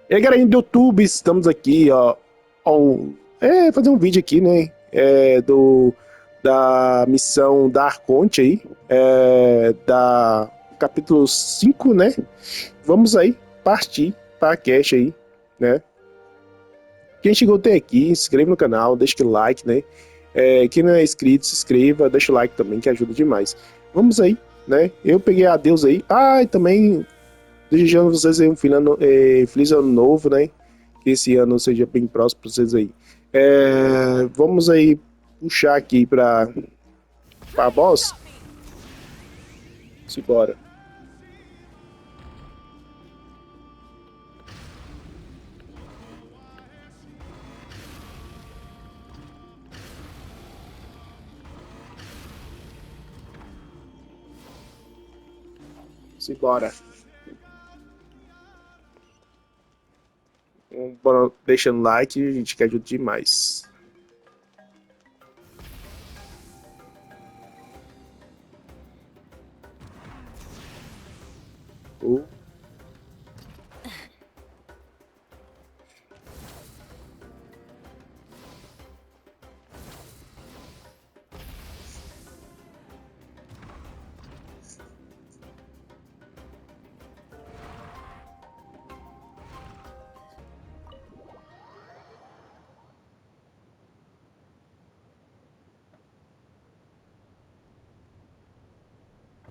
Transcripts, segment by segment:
E aí, galera do YouTube, estamos aqui, ó, fazer um vídeo aqui, né, da missão da Arconte aí, da capítulo 5, né, vamos aí partir para a cache aí, né. Quem chegou até aqui, se inscreva no canal, deixa aquele like, né, quem não é inscrito, se inscreva, deixa o like também, que ajuda demais. Vamos aí, né, eu peguei a Deus aí, e também desejando vocês aí um feliz ano novo, né? Que esse ano seja bem próximo para vocês aí. Vamos aí puxar aqui para a boss. Simbora. Simbora. Bora deixando like, a gente que ajuda demais.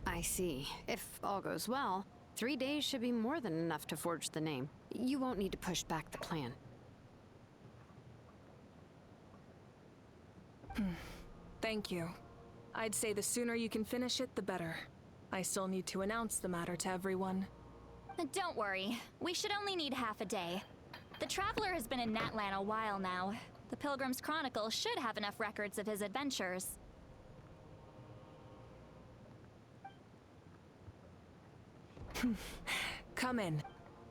I see. If all goes well, 3 days should be more than enough to forge the name. You won't need to push back the plan. Thank you. I'd say the sooner you can finish it, the better. I still need to announce the matter to everyone. Don't worry. We should only need half a day. The Traveler has been in Natlan a while now. The Pilgrim's Chronicle should have enough records of his adventures. Come in.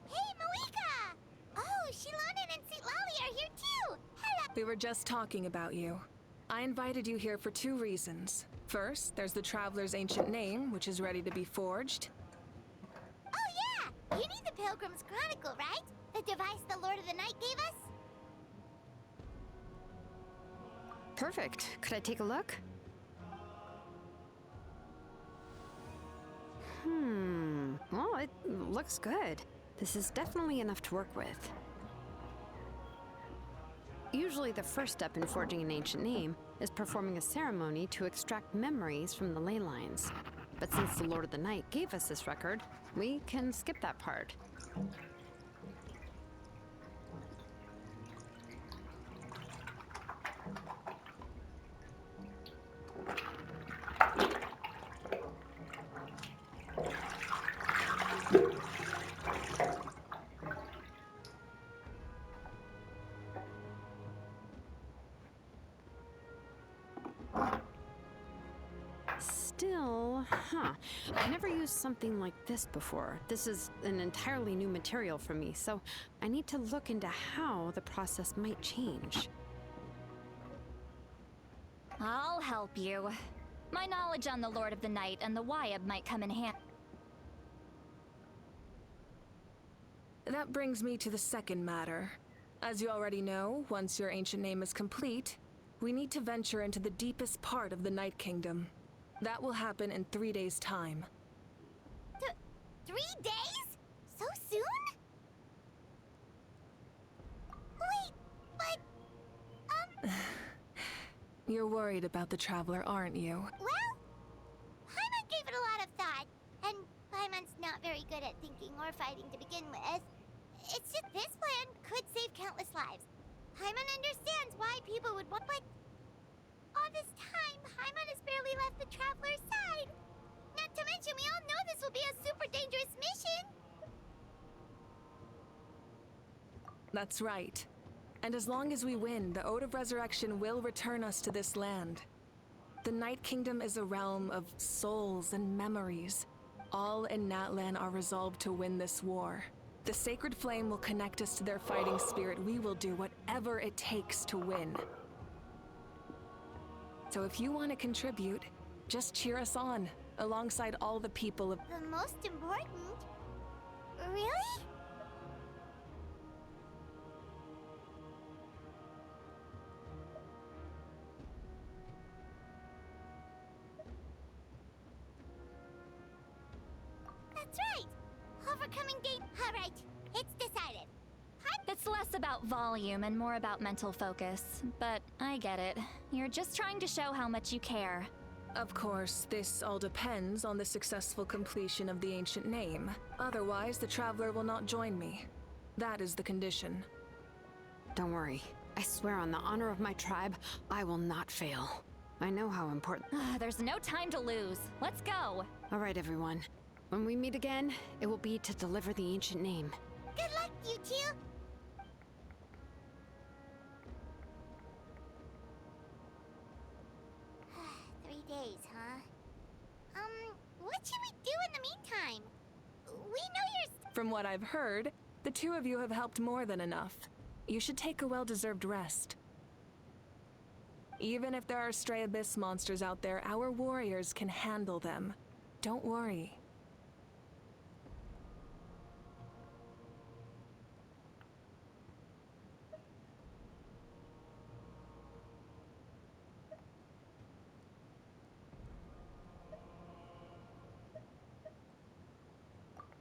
Hey, Malika! Oh, Shilonen and Sitlali are here too! Hello! We were just talking about you. I invited you here for 2 reasons. First, there's the Traveler's ancient name, which is ready to be forged. Oh yeah! You need the Pilgrim's Chronicle, right? The device the Lord of the Night gave us? Perfect. Could I take a look? Well, it looks good. This is definitely enough to work with. Usually the first step in forging an ancient name is performing a ceremony to extract memories from the ley lines. But since the Lord of the Night gave us this record, we can skip that part. Still, I've never used something like this before. This is an entirely new material for me, so I need to look into how the process might change. I'll help you. My knowledge on the Lord of the Night and the Wyab might come in handy. That brings me to the second matter. As you already know, once your ancient name is complete, we need to venture into the deepest part of the Night Kingdom. That will happen in 3 days' time. 3 days? So soon? Wait, but... You're worried about the Traveler, aren't you? Well, Paimon gave it a lot of thought, and Paimon's not very good at thinking or fighting to begin with. It's just this plan could save countless lives. Paimon understands why people would want, but all this time, Paimon has barely left the Traveler's side. Not to mention, we all know this will be a super dangerous mission. That's right. And as long as we win, the Ode of Resurrection will return us to this land. The Night Kingdom is a realm of souls and memories. All in Natlan are resolved to win this war. The Sacred Flame will connect us to their fighting spirit. We will do whatever it takes to win. So if you want to contribute, just cheer us on, alongside all the people of... The most important? Really? That's right. Overcoming Alright, it's decided. It's less about volume and more about mental focus. But I get it. You're just trying to show how much you care. Of course, this all depends on the successful completion of the ancient name. Otherwise, the traveler will not join me. That is the condition. Don't worry. I swear on the honor of my tribe, I will not fail. I know how important. There's no time to lose. Let's go. All right, everyone. When we meet again, it will be to deliver the ancient name. Good luck, you two. Days, huh? What should we do in the meantime? We know you're From what I've heard, the two of you have helped more than enough. You should take a well-deserved rest. Even if there are stray abyss monsters out there, our warriors can handle them. Don't worry.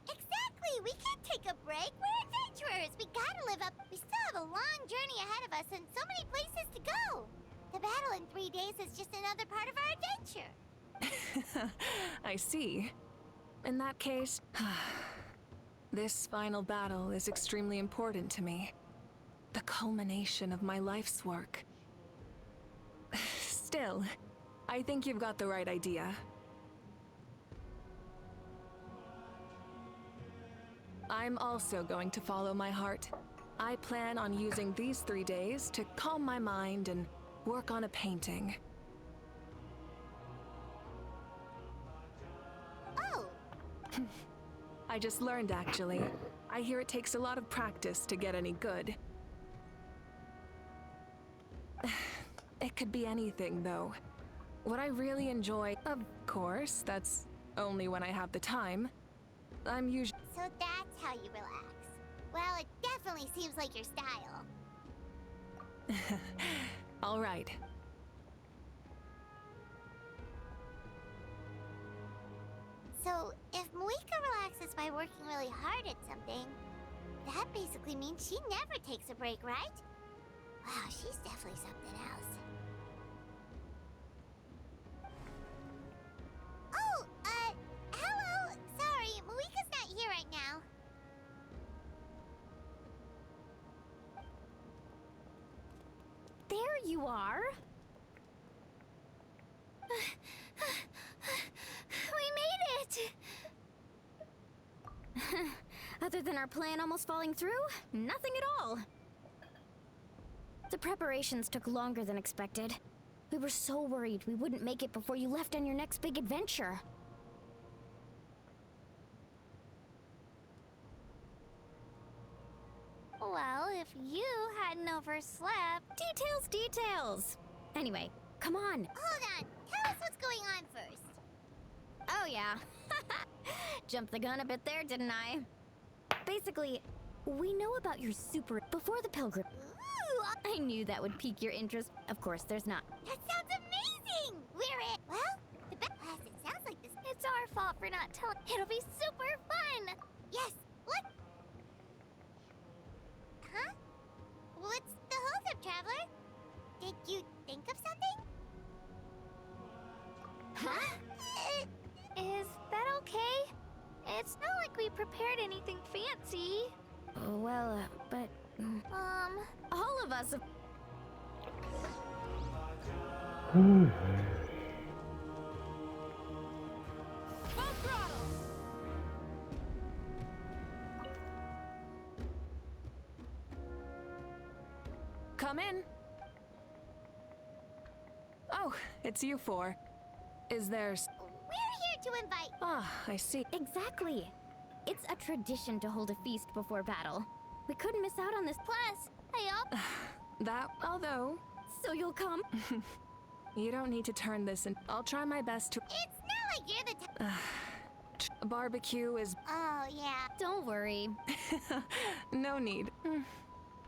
Exactly! We can't take a break. We're adventurers. We gotta live up. We still have a long journey ahead of us and so many places to go. The battle in 3 days is just another part of our adventure. I see. In that case, this final battle is extremely important to me. The culmination of my life's work. Still, I think you've got the right idea. I'm also going to follow my heart. I plan on using these 3 days to calm my mind and work on a painting. Oh! I just learned, actually. I hear it takes a lot of practice to get any good. It could be anything, though. What I really enjoy, of course, that's only when I have the time. I'm usually... So that's how you relax. Well, it definitely seems like your style. All right. So, if Moika relaxes by working really hard at something, that basically means she never takes a break, right? Wow, she's definitely something else. Oh, hello! Sorry, Moika's not here right now. There you are. We made it! Other than our plan almost falling through, nothing at all. The preparations took longer than expected. We were so worried we wouldn't make it before you left on your next big adventure. Well, if you hadn't overslept... Details! Anyway, come on. Hold on, tell us what's going on first. Oh yeah. Jumped the gun a bit there, didn't I? Basically, we know about your super... Before the pilgrim... Ooh, I knew that would pique your interest. Of course, there's not. that sounds amazing! We're it. Well, the best... It sounds like this... It's our fault for not telling... It'll be super fun! Yes, what? Huh? What's the hold-up, Traveler? Did you think of something? Huh? Is that okay? It's not like we prepared anything fancy. Well, but... All of us... Come in. Oh, it's you four. Is there... We're here to invite... Ah, I see. Exactly. It's a tradition to hold a feast before battle. We couldn't miss out on this. Plus, I all... That, although... So you'll come? You don't need to turn this in. I'll try my best to... It's not like you're the... A barbecue is... Oh, yeah. Don't worry. No need.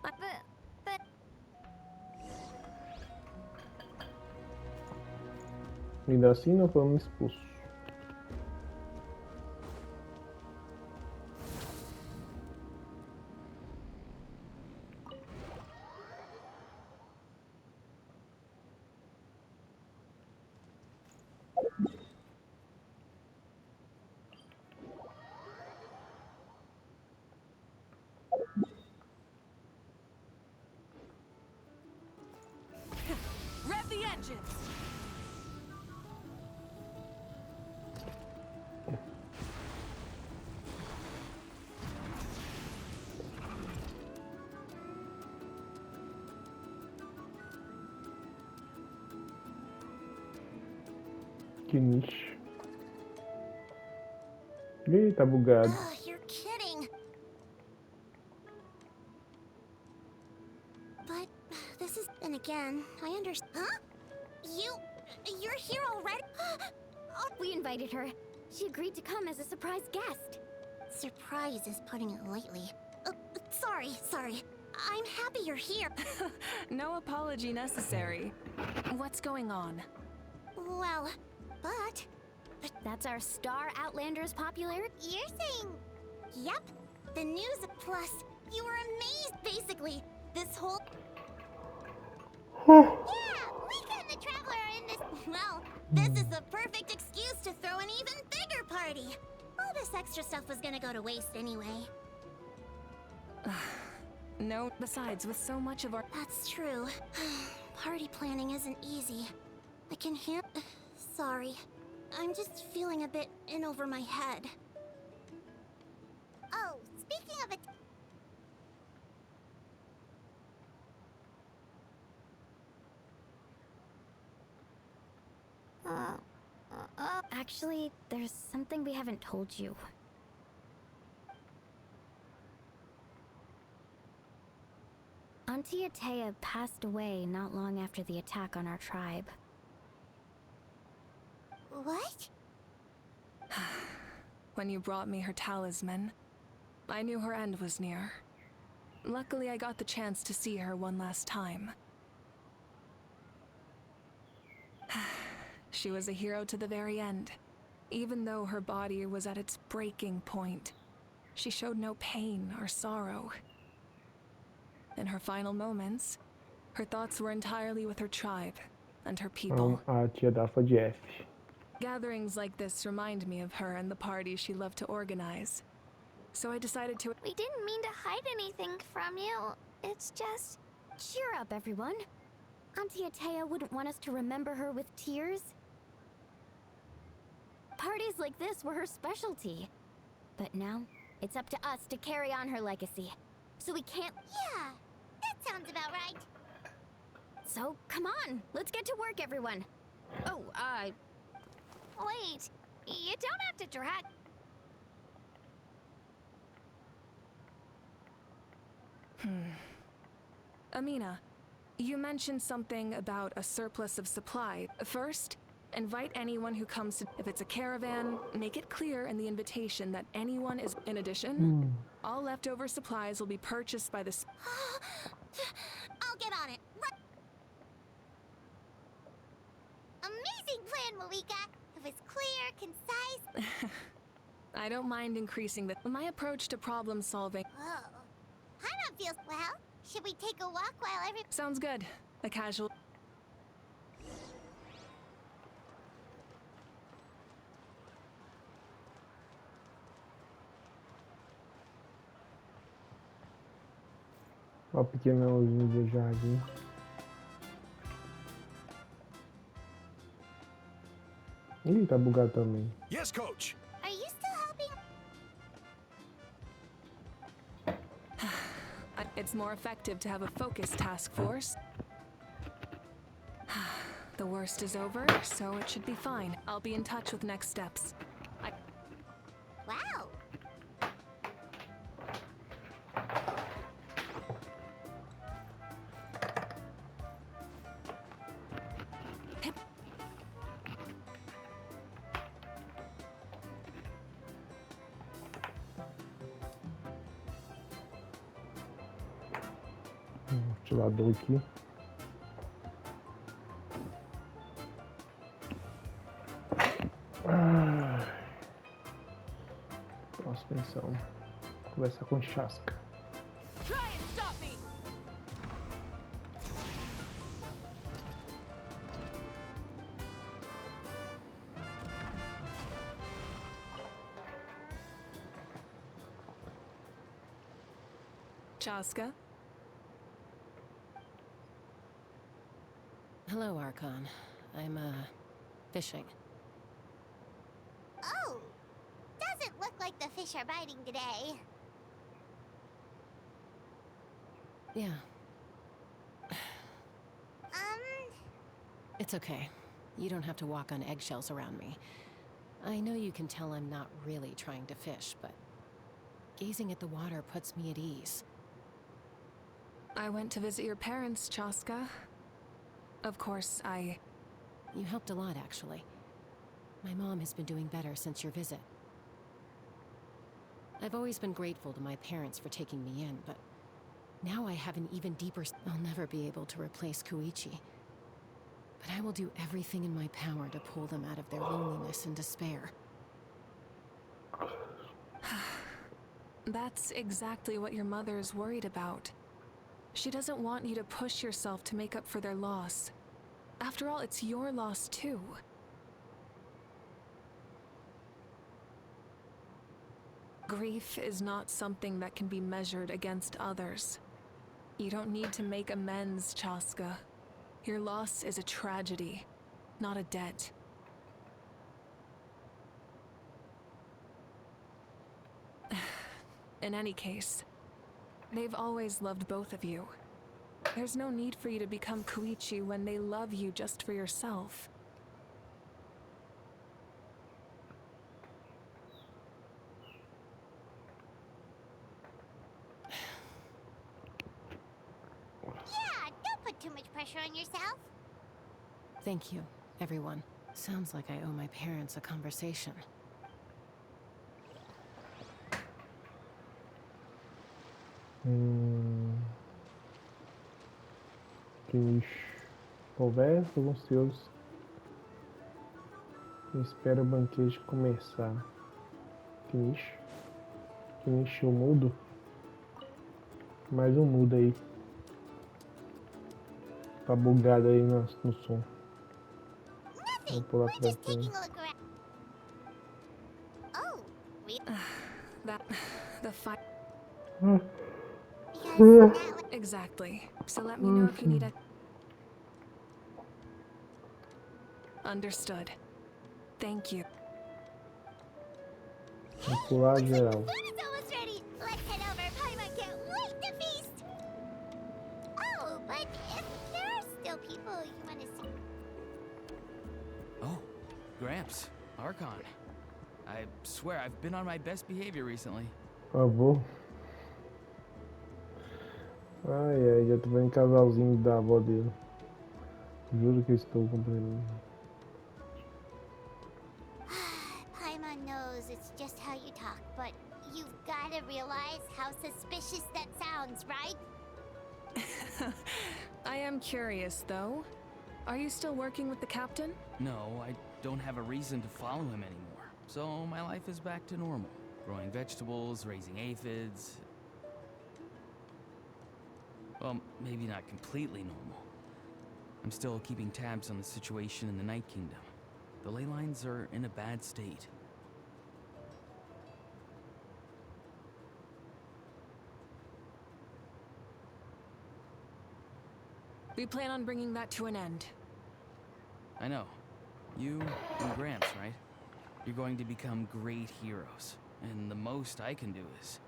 But... Ainda assim não fomos expulsos. vengeance! Que nicho. Ih, tá bugado. Ugh, you're kidding. But this is... And again, I understand. Huh? You're here already? Oh, We invited her. She agreed to come as a surprise guest. surprise is putting it lightly. Sorry. I'm happy you're here. No apology necessary. What's going on? Well, but That's our star Outlander's popularity. you're saying... Yep. The news plus... You were amazed, basically. This whole... Yeah, Mika and the Traveler are in this... Well, this is the perfect excuse to throw an even bigger party. All this extra stuff was gonna go to waste anyway. No, besides, with so much of our... That's true. Party planning isn't easy. I can hear... Sorry. I'm just feeling a bit in over my head. Oh, speaking of it... Actually, there's something we haven't told you. Auntie Atea passed away not long after the attack on our tribe. What? When you brought me her talisman, I knew her end was near. Luckily, I got the chance to see her one last time. She was a hero to the very end. Even though her body was at its breaking point, she showed no pain or sorrow. In her final moments, her thoughts were entirely with her tribe and her people. A tia Dafa de F. Gatherings like this remind me of her and the parties she loved to organize. So I decided to... We didn't mean to hide anything from you. It's just... Cheer up, everyone. Auntie Atea wouldn't want us to remember her with tears. Parties like this were her specialty. But now, it's up to us to carry on her legacy. So we can't... Yeah, that sounds about right. So, come on. Let's get to work, everyone. Oh, Wait. You don't have to drag... Amina, you mentioned something about a surplus of supply. First, invite anyone who comes to... If it's a caravan, make it clear in the invitation that anyone is... In addition, all leftover supplies will be purchased by the... I'll get on it. Amazing plan, Malika. It was clear, concise. I don't mind increasing the... My approach to problem solving... Whoa. Paimon feels... Well, should we take a walk while every... Sounds good. A casual... Ó, pequenozinho de jardim. Ih, tá bugado também. Yes, coach. Are you still helping? It's more effective to have a focused task force. The worst is over, so it should be fine. I'll be in touch with next steps. Wow. Ventilador aqui. Próxima missão. Conversar com Chasca. Try and stop me! Chaska? Hello, Archon. I'm, fishing. Oh, doesn't look like the fish are biting today. Yeah, Um, it's okay. You don't have to walk on eggshells around me. I know you can tell I'm not really trying to fish, but gazing at the water puts me at ease. I went to visit your parents, Chaska. Of course, You helped a lot, actually. My mom has been doing better since your visit. I've always been grateful to my parents for taking me in, but now I have an even deeper... I'll never be able to replace Koichi. But I will do everything in my power to pull them out of their loneliness and despair. That's exactly what your mother's worried about. She doesn't want you to push yourself to make up for their loss. After all, it's your loss too. Grief is not something that can be measured against others. You don't need to make amends, Chaska. Your loss is a tragedy, not a debt. In any case, they've always loved both of you. There's no need for you to become Koichi when they love you just for yourself. yeah, don't put too much pressure on yourself. Thank you, everyone. Sounds like I owe my parents a conversation. Finish. Conversa com os senhores. Espera o banquete começar. Finish. Finish o mudo. Mais um mudo aí. Tá bugado aí no som. Nothing. Vou pular We're pra just frente. taking a look around. Oh, The fight. because Natlan... Exactly. So let me know if you need a... Understood. Thank you. Vou pular geral. Food is almost ready. Let's head over. Paimon can't wait to feast. Oh, but if there are still people you want to see... Oh, Gramps, Archon. I swear I've been on my best behavior recently. Por favor. Ai, já tô vendo casalzinho da avó dele. Juro que eu estou compreendendo. Paimon knows it's just how you talk, but you've got to realize how suspicious that sounds, right? I am curious, though. Are you still working with the captain? No, I don't have a reason to follow him anymore. So my life is back to normal. Growing vegetables, raising aphids. Well, maybe not completely normal. I'm still keeping tabs on the situation in the Night Kingdom. The ley lines are in a bad state. We plan on bringing that to an end. I know. You and Gramps, right? You're going to become great heroes. And the most I can do is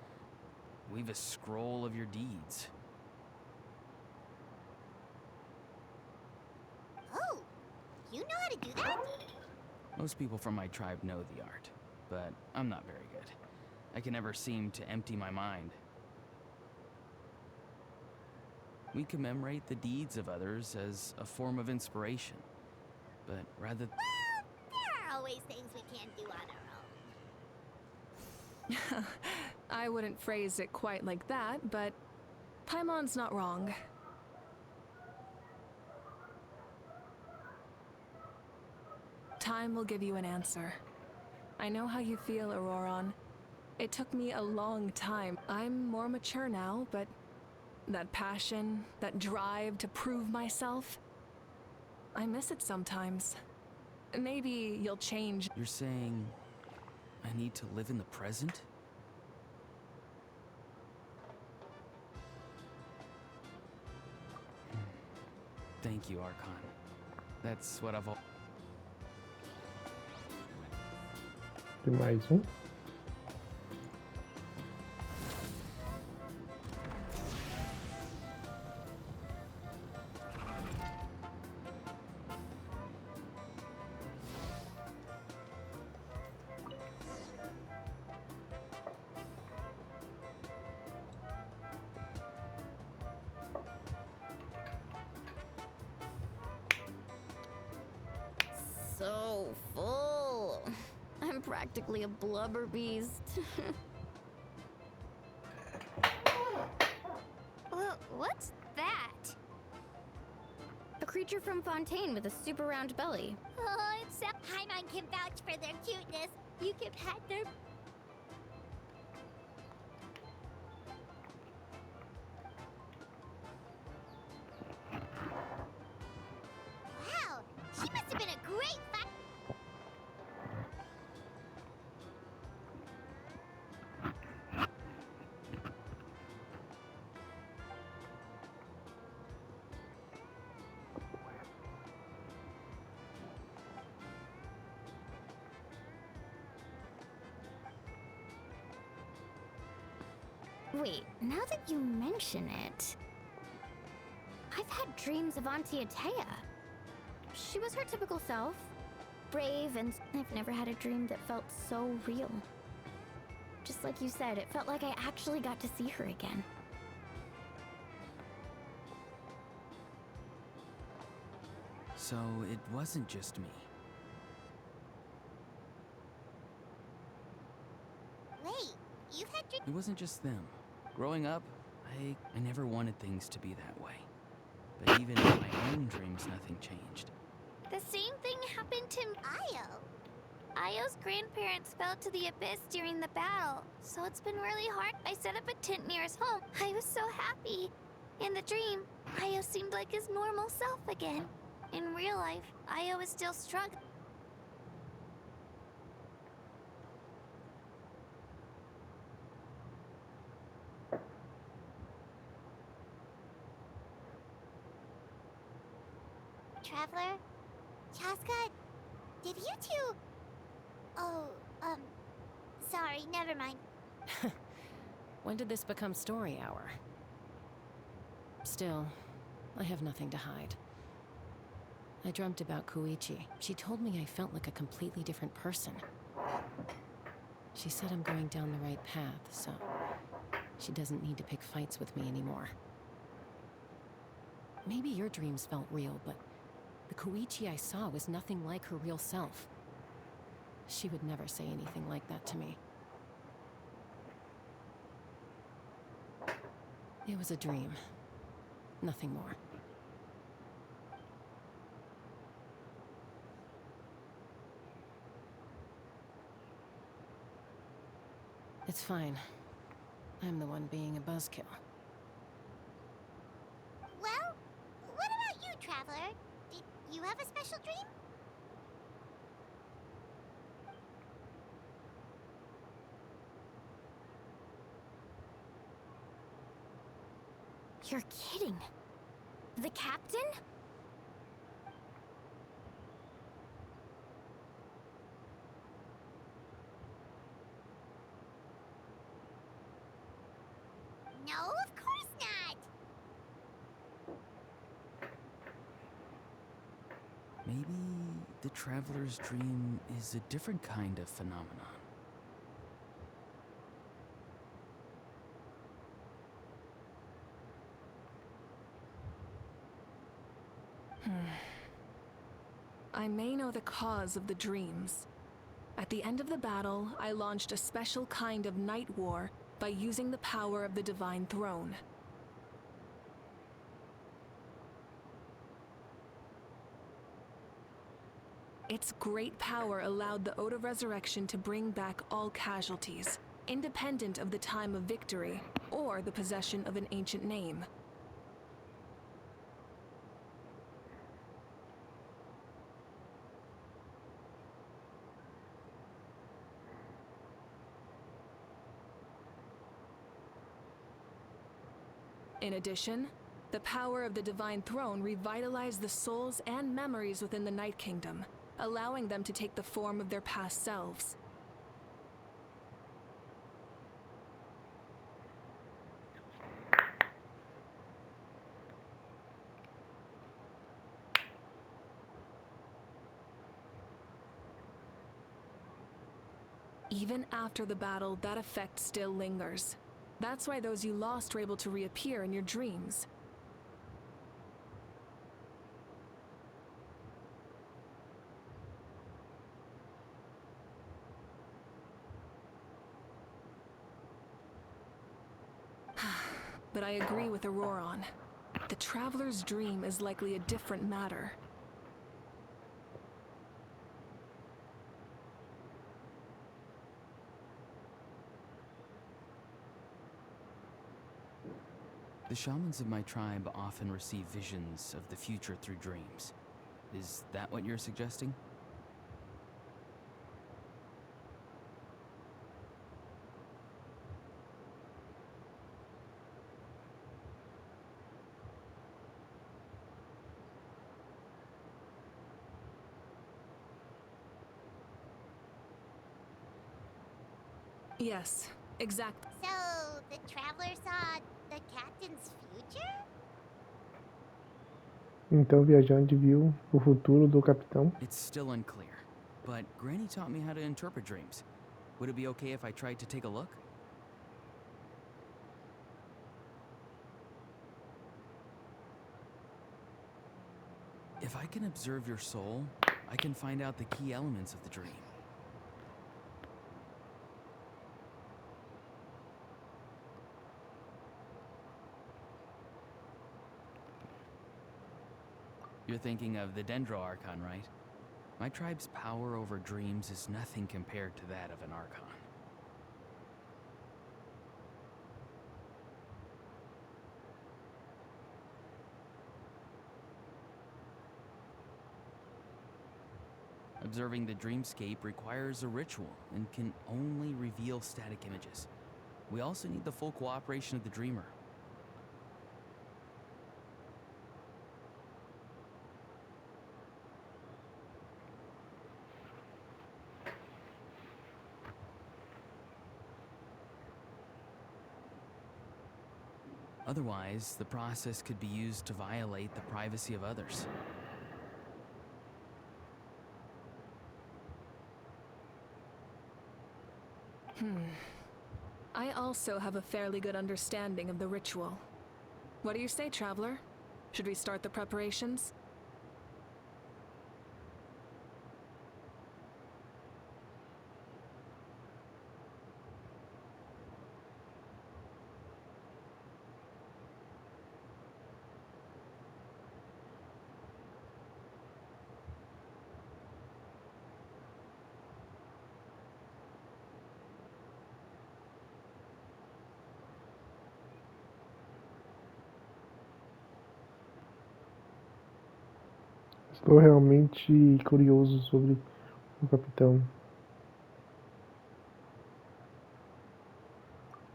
weave a scroll of your deeds. Oh, you know how to do that? Most people from my tribe know the art, but I'm not very good. I can never seem to empty my mind. We commemorate the deeds of others as a form of inspiration, but rather... Well, there are always things we can't do on our own. I wouldn't phrase it quite like that, but Paimon's not wrong. Time will give you an answer. I know how you feel, Auroron. It took me a long time. I'm more mature now, but that passion, that drive to prove myself, I miss it sometimes. Maybe you'll change. You're saying I need to live in the present? Thank you, Archon. That's what I've. Tem mais um. So full. I'm practically a blubber beast. What's that? A creature from Fontaine with a super round belly. Oh, it's Paimon can vouch for their cuteness. You can pet their... Wow, she must have been a great Wait, now that you mention it, I've had dreams of Auntie Atea. She was her typical self, brave, and I've never had a dream that felt so real. Just like you said, it felt like I actually got to see her again. So it wasn't just me. Wait, you've had dreams... It wasn't just them. Growing up, I never wanted things to be that way. But even in my own dreams, nothing changed. The same thing happened to Io. Io's grandparents fell to the abyss during the battle, so it's been really hard. I set up a tent near his home. I was so happy. In the dream, Io seemed like his normal self again. In real life, Io is still struggling. Traveler? Chaska? Did you two... Oh, sorry, never mind. When did this become story hour? Still, I have nothing to hide. I dreamt about Koichi. She told me I felt like a completely different person. She said I'm going down the right path, so she doesn't need to pick fights with me anymore. Maybe your dreams felt real, but the Koichi I saw was nothing like her real self. She would never say anything like that to me. It was a dream. Nothing more. It's fine. I'm the one being a buzzkill. Well, what about you, Traveler? Did you have a special dream? You're kidding. The captain? No, of course not. Maybe the traveler's dream is a different kind of phenomenon. I may know the cause of the dreams. At the end of the battle, I launched a special kind of night war by using the power of the Divine Throne. Its great power allowed the Ode of Resurrection to bring back all casualties, independent of the time of victory or the possession of an ancient name. In addition, The power of the Divine Throne revitalized the souls and memories within the Night Kingdom, allowing them to take the form of their past selves. Even after the battle, that effect still lingers. That's why those you lost were able to reappear in your dreams. But I agree with Auroron. The Traveler's dream is likely a different matter. The shamans of my tribe often receive visions of the future through dreams. Is that what you're suggesting? Yes, exactly. So, the Traveler saw the captain's future? Então o viajante viu o futuro do capitão. It's still unclear, but Granny taught me how to interpret dreams. Would it be okay if I tried to take a look? If I can observe your soul, I can find out the key elements of the dream. You're thinking of the Dendro Archon, right? My tribe's power over dreams is nothing compared to that of an Archon. Observing the dreamscape requires a ritual and can only reveal static images. We also need the full cooperation of the dreamer. Otherwise, the process could be used to violate the privacy of others. I also have a fairly good understanding of the ritual. What do you say, Traveler? Should we start the preparations? Estou realmente curioso sobre o capitão.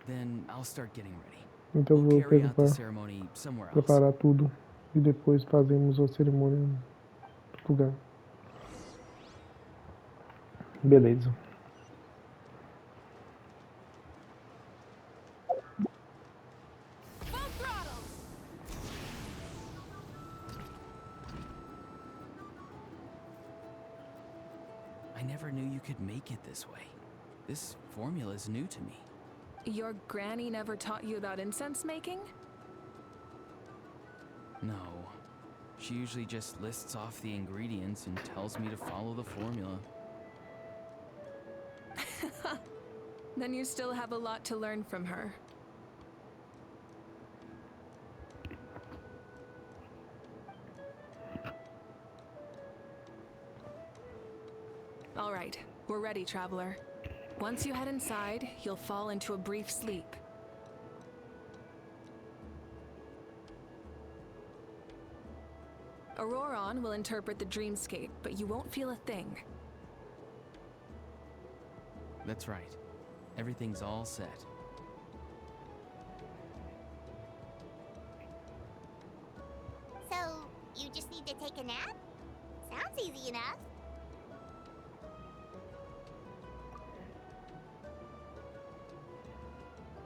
Then I'll start getting ready. Então We'll vou carry out the ceremony somewhere else. preparar tudo e depois fazemos a cerimônia em outro lugar. Beleza. I never knew you could make it this way. This formula is new to me. Your granny never taught you about incense making? No. She usually just lists off the ingredients and tells me to follow the formula. Then you still have a lot to learn from her. All right, we're ready, Traveler. Once you head inside, you'll fall into a brief sleep. Auroron will interpret the dreamscape, but you won't feel a thing. That's right. Everything's all set. You just need to take a nap? Sounds easy enough.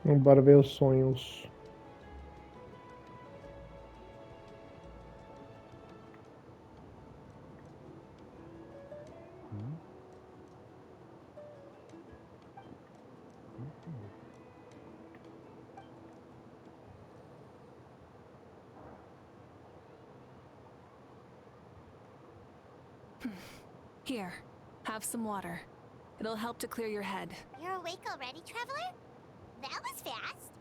Bora ver os sonhos. Here, have some water. It'll help to clear your head. You're awake already, Traveler? That was fast.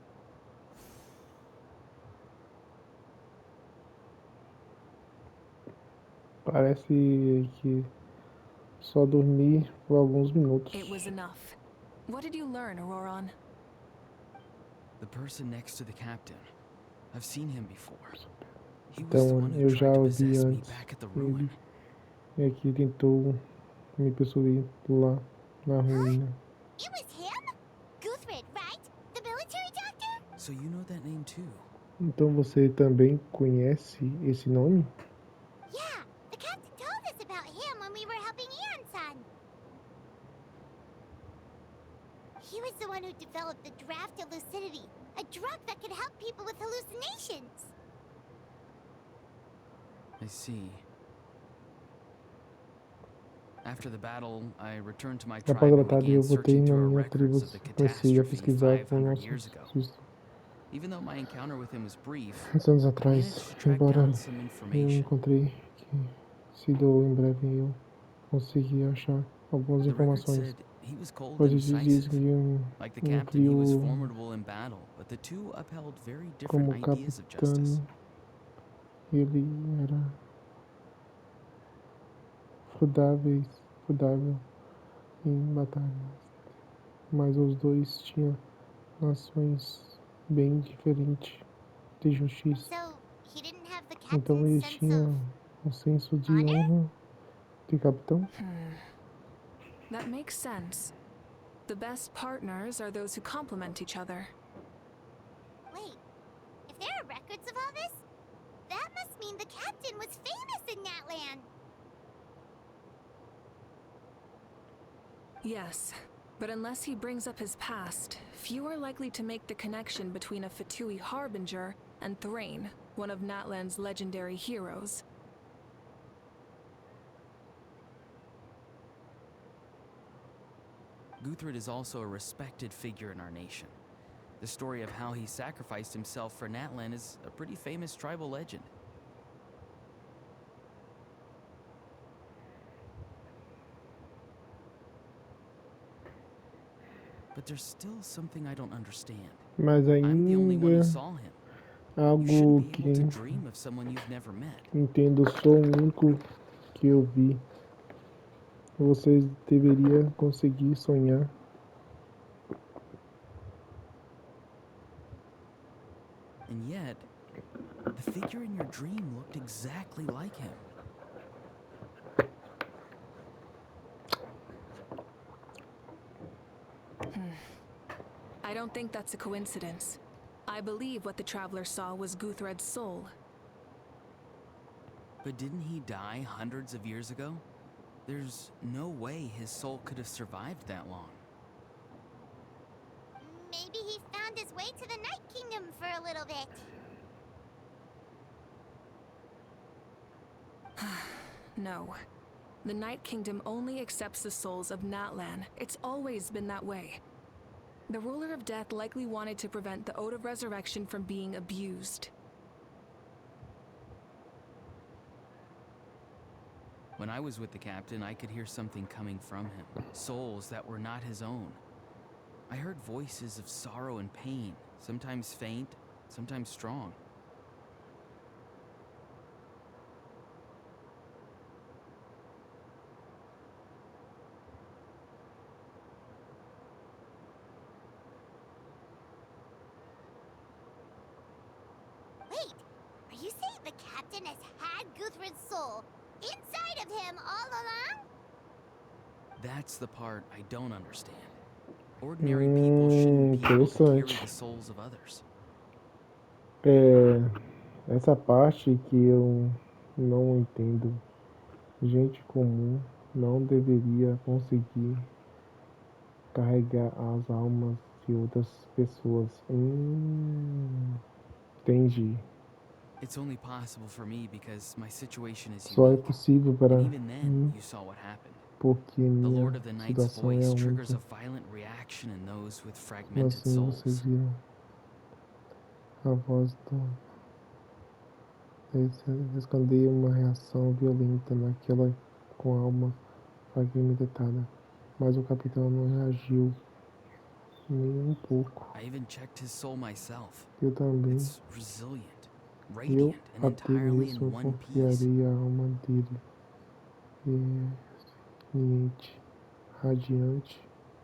Parece que só dormi por alguns minutos. It was enough. What did you learn, Auroron? The person next to the captain. I've seen him before. He was the Então, one who eu tried já to o vi possess me antes. back at the Ele ruin. é que tentou me possuir lá na ruína. It was him? Guthred, right? The military doctor? So you know that name too? Então você também conhece esse nome? Yeah, the captain told us about him when we were helping Eon-san. He was the one who developed the draft of lucidity, a drug that could help people with hallucinations. I see. After the battle, I returned to my tribe Após a and batalha, eu began voltei searching na through our minha tribo, records of the comecei a catastrophe pesquisar por 500 years nossos ago. Even though my encounter with him was brief, anos I atrás. managed to track Embora down some eu information. encontrei que se deu em breve, eu consegui achar algumas The record informações. said he was cold Hoje and diz decisive. que Like the um captain, he was trio formidable in battle, but the two upheld very different como ideas of justice. capitão, ele era fordável em batalhas, mas os dois tinham nações bem diferentes de justiça. So, he didn't have the Então captain's ele sense tinha of... um senso de honor? honra de capitão. That makes sense. The best partners are those who complement each other. Wait, if there are records of all this, that must mean the captain was famous in Natlan. Yes, but unless he brings up his past, few are likely to make the connection between a Fatui harbinger and Thrain, one of Natlan's legendary heroes. Guthred is also a respected figure in our nation. The story of how he sacrificed himself for Natlan is a pretty famous tribal legend. But there's still something I don't understand. Mas I'm the only one who ainda saw him. You algo shouldn't be que able to dream of someone you've never met. entendo, sou o único que eu vi. Vocês deveriam conseguir sonhar. And yet, the figure in your dream looked exactly like him. I don't think that's a coincidence. I believe what the traveler saw was Guthred's soul. But didn't he die hundreds of years ago? There's no way his soul could have survived that long. Maybe he found his way to the Night Kingdom for a little bit. No. The Night Kingdom only accepts the souls of Natlan. It's always been that way. The Ruler of Death likely wanted to prevent the Ode of Resurrection from being abused. When I was with the captain, I could hear something coming from him. Souls that were not his own. I heard voices of sorrow and pain, sometimes faint, sometimes strong. Wait, are you saying the captain has had Guthred's soul inside of him all along? That's the part I don't understand. Ordinary people shouldn't be able to carry Interessante. the souls of others. Essa parte que eu Não entendo. Gente comum não deveria conseguir carregar as almas de outras pessoas. Entendi. It's only possible for me because my situation is Só é unique. possível para And even then, mim you saw what happened. porque The minha Lord of the Night's situação é voice triggers única. a violent reaction in those with fragmented Assim vocês souls. viram a voz esconder uma reação violenta naquela com a alma fragmentada. Mas o capitão não reagiu nem um pouco. I even checked his soul myself. Eu também. It's resilient, Eu radiant, and até entirely mesmo in one piece. confiaria a alma dele. Resiliente, radiante,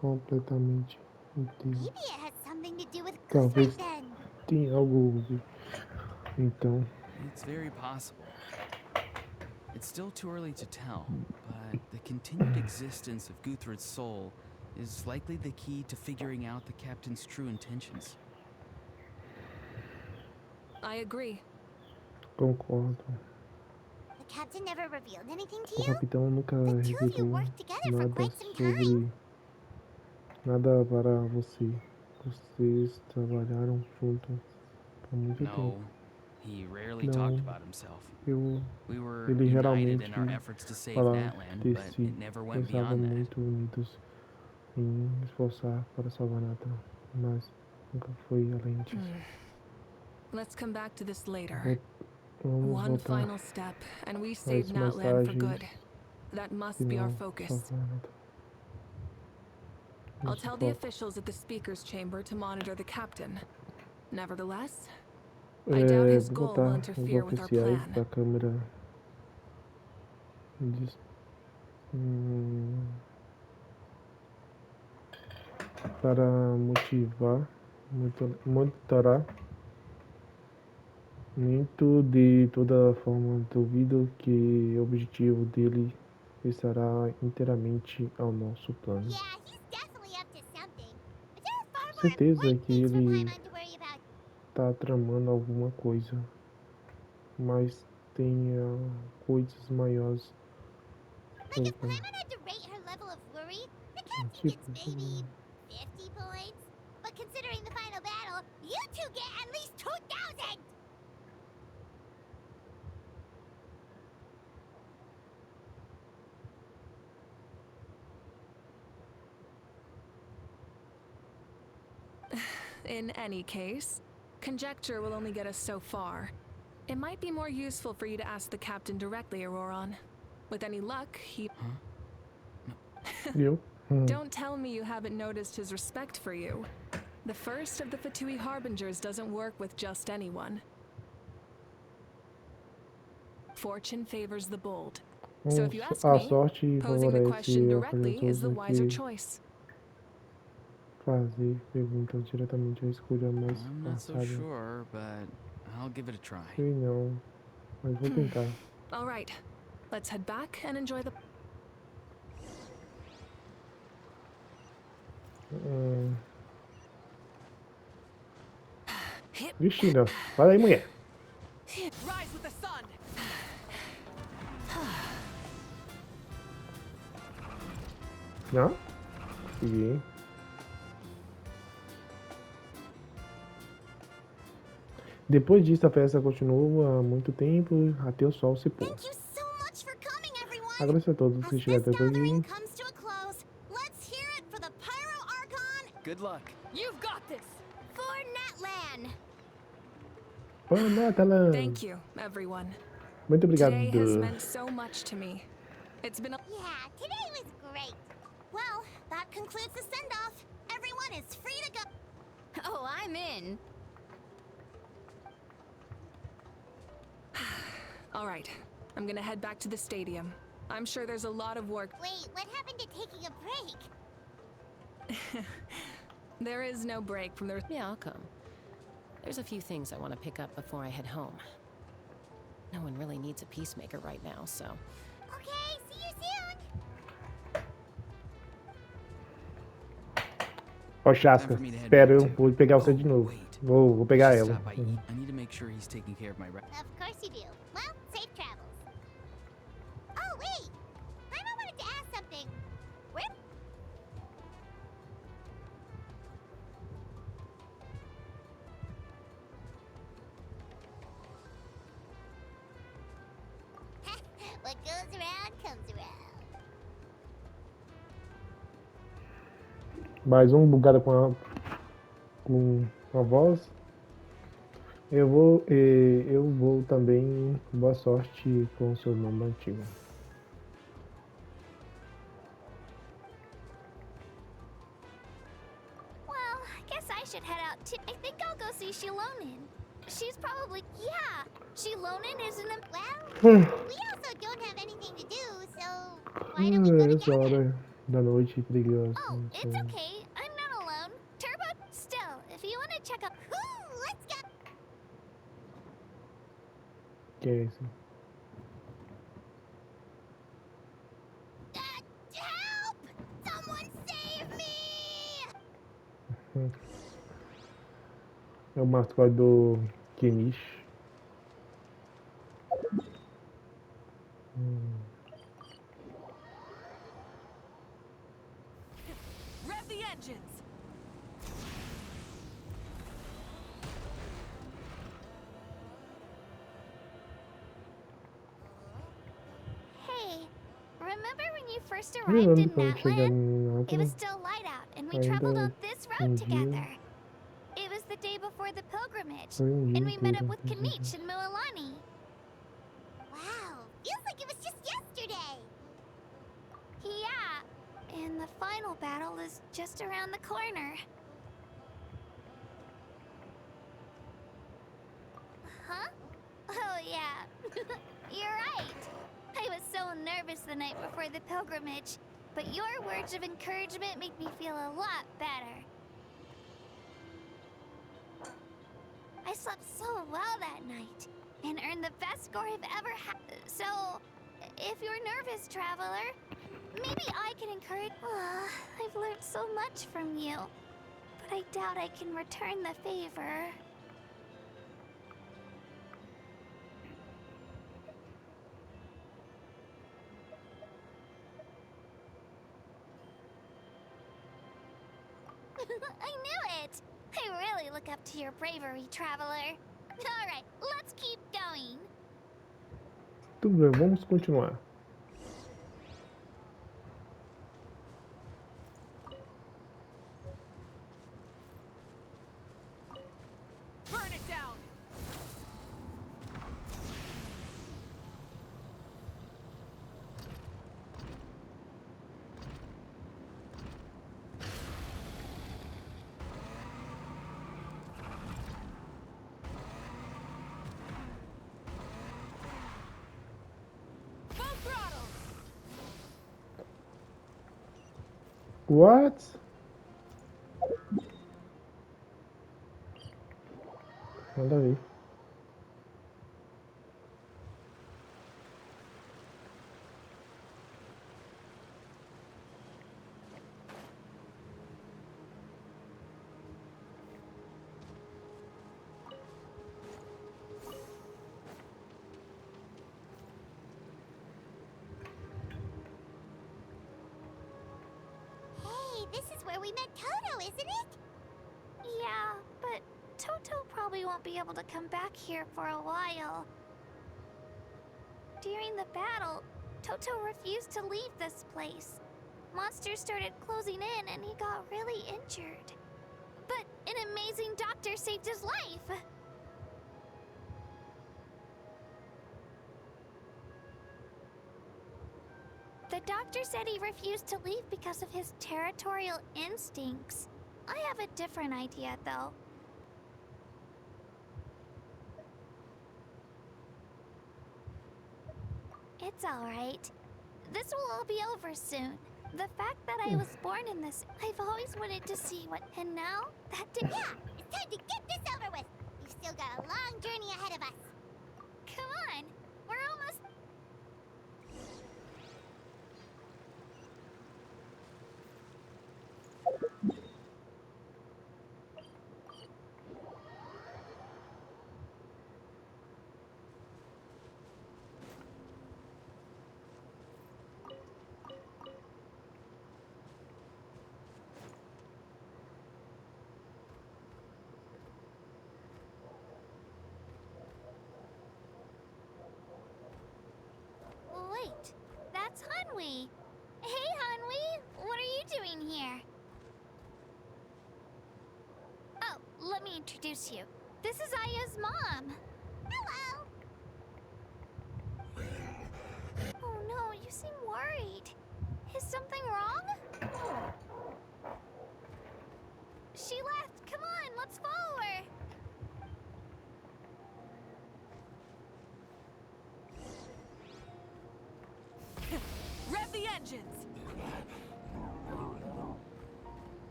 completamente inteiro. Maybe it has something to do with Talvez Guthrie then. tenha algo. Então, It's very possible. It's still too early to tell, but the continued existence of Guthrud's soul is likely the key to figuring out the captain's true intentions. I agree. concordo. The captain never revealed anything to O you? capitão nunca The two of you revelou worked together for nada quite some time. sobre nada para você. Vocês trabalharam juntos por muito tempo. No, he rarely Não, talked about himself. eu, We were ele united geralmente in our efforts to save fala Natlan, de but si. it never went Estavam beyond that. muito unidos em esforçar para salvar Natlan, mas nunca foi além disso. Let's come back to this later. Vamos One voltar final step, and we a save isso mais Natlan for tarde. good. That must be our focus. Salvar Natlan. I'll Nosso tell the foco. officials at the speaker's chamber to monitor the captain. Nevertheless, I doubt his goal will Botar os interfere with our oficiais plan. da câmera dis- para monitorar muito de toda forma. Duvido que o objetivo dele estará inteiramente ao nosso plano. Yeah, he's definitely up to something. But there are far more Certeza important que things for ele Paimon to worry about. tá tramando alguma coisa, mas tem coisas maiores. Like if Paimon had to rate her level of worry, the captain gets maybe 50 points. But considering the final battle, you two get at least 2,000! In any case, conjecture will only get us so far. It might be more useful for you to ask the captain directly, Auroron. With any luck, he... Eu? Don't tell me you haven't noticed his respect for you. The first of the Fatui Harbingers doesn't work with just anyone. Fortune favors the bold. So if you ask A me, sorte posing the favorece question a directly is the corajoso wiser que choice. fazer perguntas diretamente à escolha mais I'm not so passada. sure, but I'll give it a try. Sei não, mas vou tentar. All right, let's head back and enjoy the... Vixe, não. Fala aí, mulher. Rise with the sun! Não? Consegui. Depois disso, a festa continua há muito tempo até o sol se pôr. Thank you so much for coming, everyone! Agradeço a todos que As chegaram this até gathering aqui. comes to a close, let's hear it for the Pyro Archon Good luck. You've got this! for Natlan! Boa noite, Alan. Thank you, everyone. Muito obrigado. Today has meant so much to me. It's been a... Yeah, today was great. Well, that concludes the send-off. Everyone is free to go. Oh, I'm in. All right, I'm gonna head back to the stadium. I'm sure there's a lot of work. Wait, what happened to taking a break? There is no break from the... Yeah, I'll come. There's a few things I want to pick up before I head home. No one really needs a peacemaker right now, so... Okay, see you soon. Ó, Chasca, espera, eu vou pegar você de novo. Wait. Vou pegar ela. Stop by. I need to make sure he's taking care of my... Of course you do. Well, safe travels. Oh, wait! Paimon wanted to ask something. Where? What goes around comes around. Mais um bugado com a voz. Eu vou também. Boa sorte com o seu nome antigo. Well, I guess I should head out too. I think I'll go see Shilonin. She's probably. Yeah! Shilonin isn't a. Well, we also don't have anything to do, so why don't we go Essa together? hora da noite brilhosa. Oh, it's okay. I'm not alone. Turbo, still, if you want to check out. Ooh, let's go. Que é isso? Help! Someone save me! É o mascote do Kenichi. Rev the engines! Hey, remember when you first Eu arrived lembro in quando chegar Natlan? em It was Natlan, still light out, and we ainda traveled on this road dia, together. It was the day before the pilgrimage, foi dia and we met up inteiro. with Kanich and Mualani. Wow, feels like it was just yesterday. Yeah, and the final battle is just around the corner. Huh? Oh, yeah. You're right. I was so nervous the night before the pilgrimage, but your words of encouragement make me feel a lot better. I slept so well that night and earned the best score I've ever had. So, if you're nervous, traveler, maybe I can encourage. I've learned so much from you, but I doubt I can return the favor. I knew it! I really look up to your bravery, traveler. Alright, let's keep going. Tudo bem, vamos continuar. Burn it down! Full throttle! What? Nada a ver. Hey, this is where we met Toto, isn't it? Yeah, but Toto probably won't be able to come back here for a while. During the battle, Toto refused to leave this place. Monsters started closing in and he got really injured. But an amazing doctor saved his life! The doctor said he refused to leave because of his territorial instincts. I have a different idea, though. It's alright. This will all be over soon. The fact that I was born in this, I've always wanted to see what, and now that Yeah, it's time to get this over with. We've still got a long journey ahead of us. Come on, we're almost. introduce you. This is Aya's mom. Hello! Oh no, you seem worried. Is something wrong? She left. Come on, let's follow her. Rev the engines!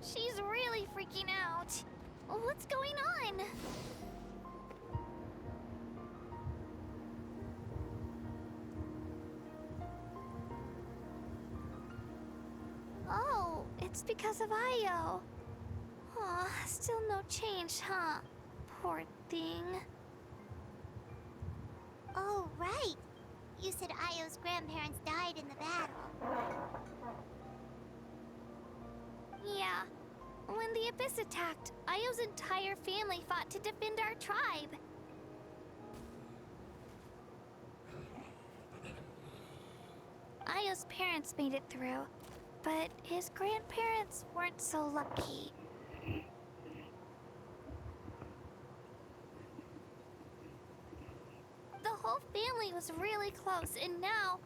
She's really freaking out. What's going on? Oh, it's because of Io. Aw, still no change, huh? Poor thing. Oh, right. You said Io's grandparents died in the battle. Yeah. When the Abyss attacked, Io's entire family fought to defend our tribe. Io's parents made it through, but his grandparents weren't so lucky. The whole family was really close, and now,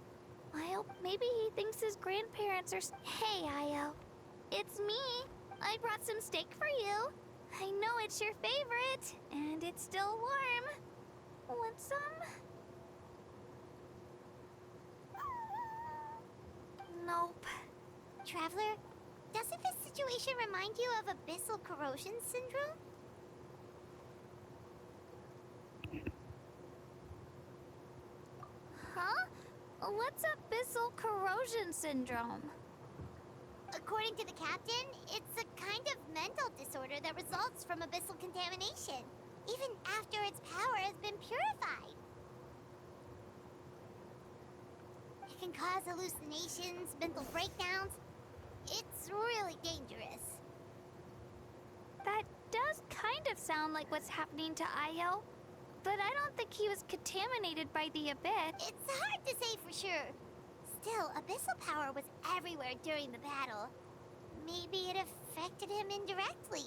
Io, maybe he thinks his grandparents are. Hey, Io. It's me. I brought some steak for you. I know it's your favorite, and it's still warm. Want some? Nope. Traveler, doesn't this situation remind you of abyssal corrosion syndrome? Huh? What's abyssal corrosion syndrome? According to the captain, it's a kind of mental disorder that results from abyssal contamination, even after its power has been purified. It can cause hallucinations, mental breakdowns. It's really dangerous. That does kind of sound like what's happening to Io, but I don't think he was contaminated by the Abyss. It's hard to say for sure. Still, abyssal power was everywhere during the battle. Maybe it affected him indirectly.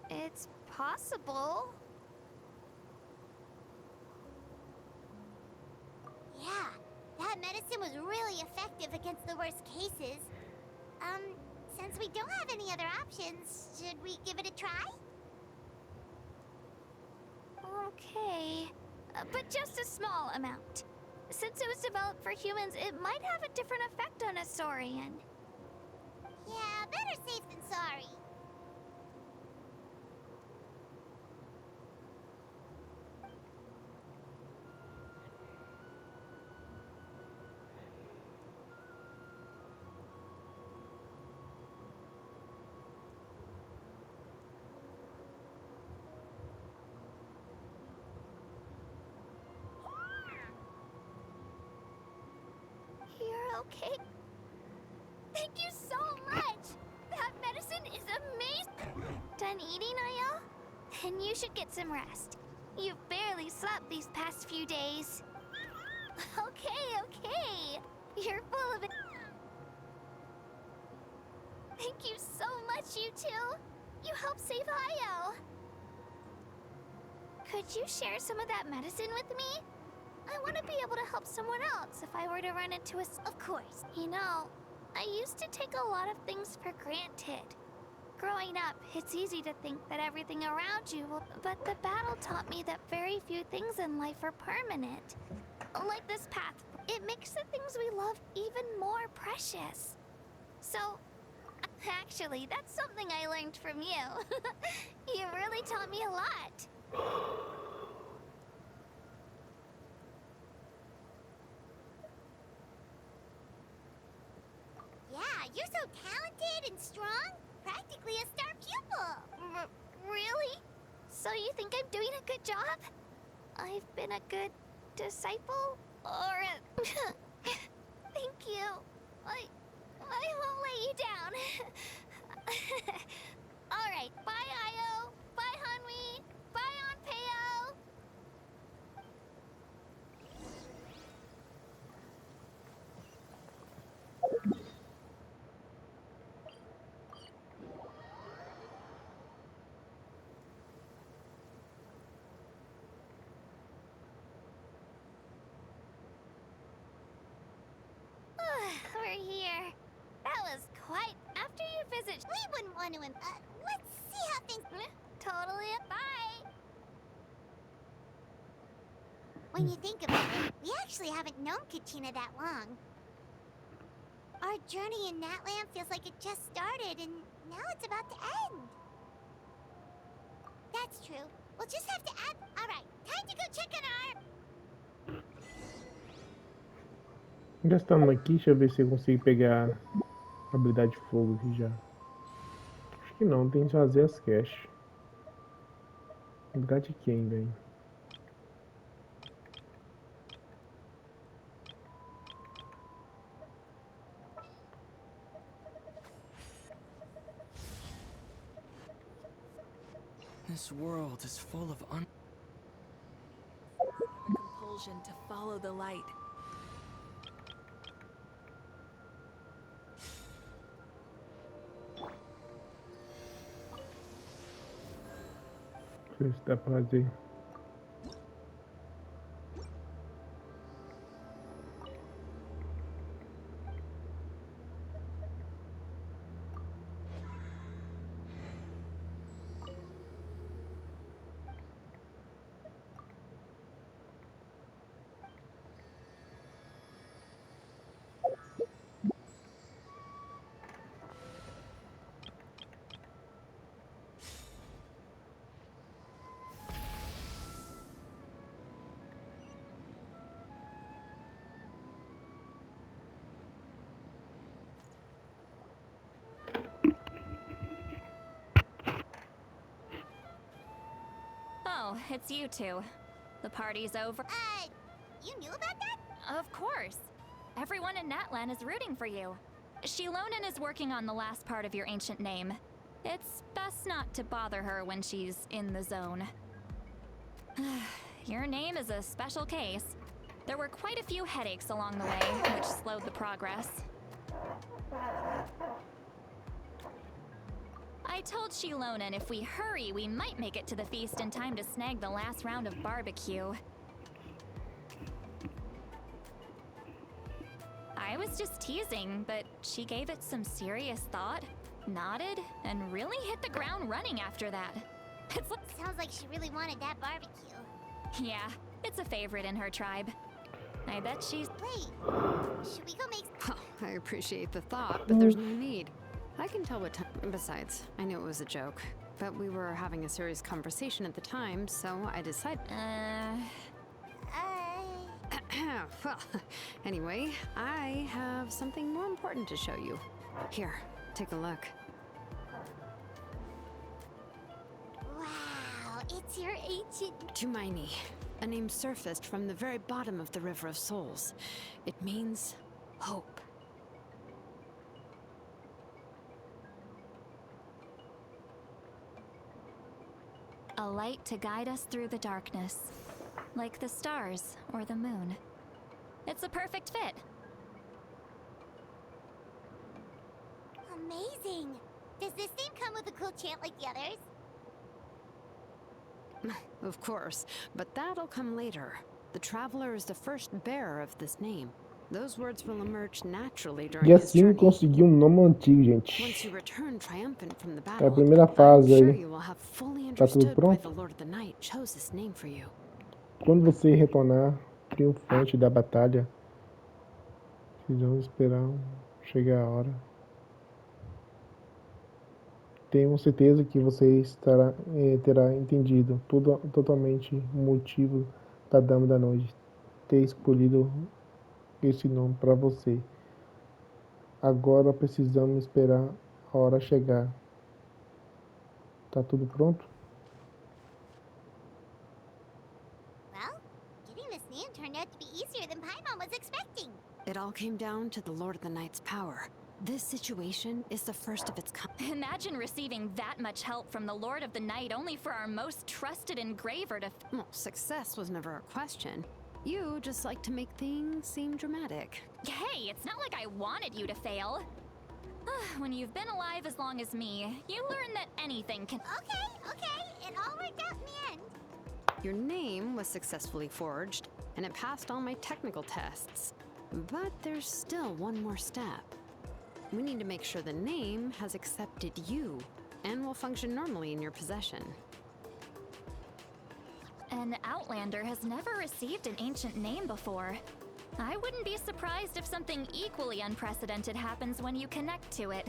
It's possible. Yeah, that medicine was really effective against the worst cases. Since we don't have any other options, should we give it a try? Okay, but just a small amount. Since it was developed for humans, it might have a different effect on a Saurian. Yeah, better safe than sorry. You're okay? Thank you so much! That medicine is amazing! Done eating, Io? Then you should get some rest. You've barely slept these past few days. Okay. You're full of it. Thank you so much, you two. You helped save Io. Could you share some of that medicine with me? I want to be able to help someone else if I were to run into a... Of course. You know, I used to take a lot of things for granted. Growing up, it's easy to think that everything around you will... But the battle taught me that very few things in life are permanent. Like this path, it makes the things we love even more precious. So, actually, that's something I learned from you. You really taught me a lot. Yeah, you're so talented and strong. Practically a star pupil. Really? So you think I'm doing a good job? I've been a good disciple? Or a... Thank you. I won't let you down. Alright, bye Io. Bye Hanwi. Bye Onpeo. here. That was quite... After your visit, we wouldn't want to... let's see how things... Totally. Bye. When you think about it, we actually haven't known Katina that long. Our journey in Natlan feels like it just started, and now it's about to end. That's true. We'll just have to add... Alright, time to go check on our... Já estamos aqui, deixa eu ver se eu consigo pegar a habilidade de fogo aqui já. Acho que não, tem que fazer as caches. Habilidade de quem, velho? This world is full of Compulsion to follow the light. Deixa eu ver se dá pra fazer. Oh, it's you two. The party's over. You knew about that? Of course. Everyone in Natlan is rooting for you. Shilonen is working on the last part of your ancient name. It's best not to bother her when she's in the zone. Your name is a special case. There were quite a few headaches along the way, which slowed the progress. I told Shilonen if we hurry, we might make it to the feast in time to snag the last round of barbecue. I was just teasing, but she gave it some serious thought, nodded, and really hit the ground running after that. It's like... Sounds like she really wanted that barbecue. Yeah, it's a favorite in her tribe. I bet she's... Wait, should we go make... Oh, I appreciate the thought, but there's no need. I can tell what time. Besides, I knew it was a joke, but we were having a serious conversation at the time, so I decided. Well, anyway, I have something more important to show you. Here, take a look. Wow, it's your ancient... Tumaini, a name surfaced from the very bottom of the River of Souls. It means hope. A light to guide us through the darkness, like the stars or the moon. It's a perfect fit. Amazing! Does this name come with a cool chant like the others? Of course, but that'll come later. The Traveler is the first bearer of this name. Those words will emerge naturally during E his assim journey. conseguiu um nome antigo, gente. Once you return triumphant from the É battle, a primeira I'm fase sure aí. you will have fully Tá tudo understood why pronto? the Lord of the Night chose this name for you. Quando você retornar triunfante da batalha, vocês vão esperar chegar a hora. Tenho certeza que você terá entendido totalmente o motivo da Dama da Noite ter escolhido esse nome para você. Agora precisamos esperar a hora chegar. Tá tudo pronto? Well, getting this name turned out to be easier than Paimon was expecting. It all came down to the Lord of the Night's power. This situation is the first of its kind. Imagine receiving that much help from the Lord of the Night only for our most trusted engraver to... Well, success was never a question. You just like to make things seem dramatic. Hey, it's not like I wanted you to fail. When you've been alive as long as me, you learn that anything can... Okay, it all worked out in the end. Your name was successfully forged, and it passed all my technical tests. But there's still one more step. We need to make sure the name has accepted you and will function normally in your possession. An Outlander has never received an ancient name before. I wouldn't be surprised if something equally unprecedented happens when you connect to it.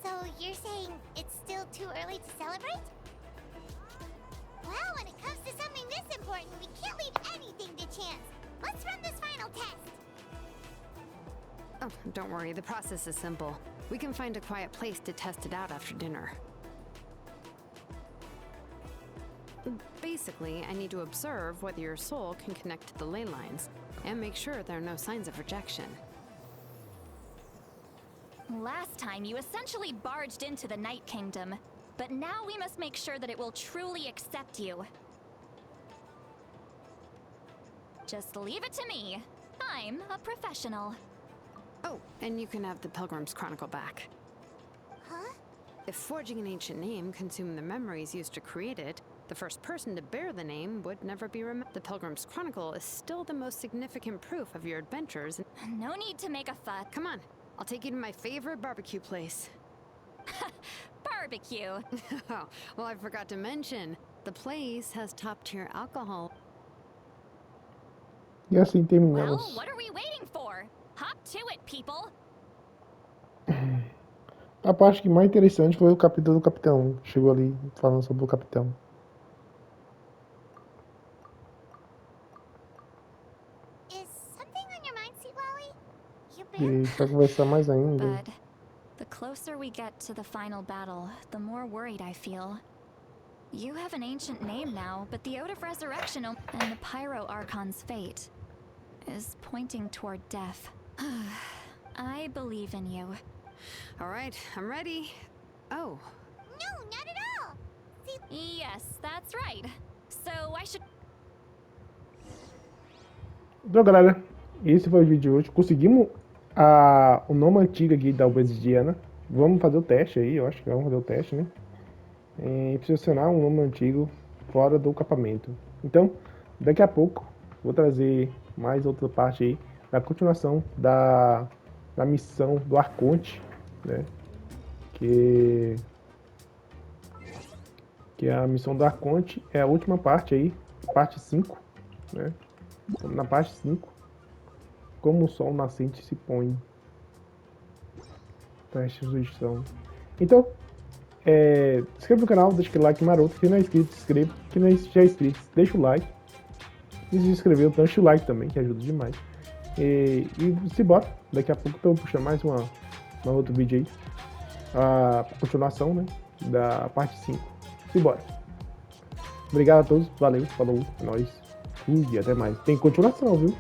So you're saying it's still too early to celebrate? Well, when it comes to something this important, we can't leave anything to chance. Let's run this final test. Oh, don't worry, the process is simple. We can find a quiet place to test it out after dinner. Basically, I need to observe whether your soul can connect to the ley lines, and make sure there are no signs of rejection. Last time, you essentially barged into the Night Kingdom, but now we must make sure that it will truly accept you. Just leave it to me. I'm a professional. Oh, and you can have the Pilgrim's Chronicle back. Huh? If forging an ancient name consumed the memories used to create it, the first person to bear the name would never be remembered. The Pilgrim's Chronicle is still the most significant proof of your adventures. No need to make a fuss. Come on, I'll take you to my favorite barbecue place. Barbecue. Oh, well, I forgot to mention, the place has top-tier alcohol. E assim Well, terminamos. what are we waiting for? Hop to it, people. A parte que mais interessante foi o capítulo do capitão. Chegou ali falando sobre o capitão. Is something on your mind, Sweet Lolly? You E been? pra conversar mais ainda. But the closer we get to the final battle, the more worried I feel. You have an ancient name now, but the Ode of Resurrection and the Pyro Archon's fate is pointing toward death. I believe in you. All right, I'm ready. Oh, No, not at all. See, Yes, that's right. So I should. Então, galera, esse foi o vídeo de hoje. Conseguimos o nome antigo aqui da obsidiana. Vamos fazer o teste aí, eu acho que vamos fazer o teste, né? E posicionar um nome antigo fora do capamento. Então, daqui a pouco, vou trazer mais outra parte aí, da continuação da missão do Arconte, né? Que a missão do Arconte é a última parte aí, parte 5, né? Estamos na parte 5. Como o sol nascente se põe. Teste de sugestão. Então, se inscreva no canal, deixa aquele like maroto. Quem não é inscrito, se inscreva. Quem não já é inscrito, deixa o like. E se inscreveu, deixa o like também, que ajuda demais. E se bora, daqui a pouco eu vou puxar mais um outro vídeo aí. A continuação, né, da parte 5. Se bora. Obrigado a todos, valeu, falou, é nóis. E até mais. Tem continuação, viu?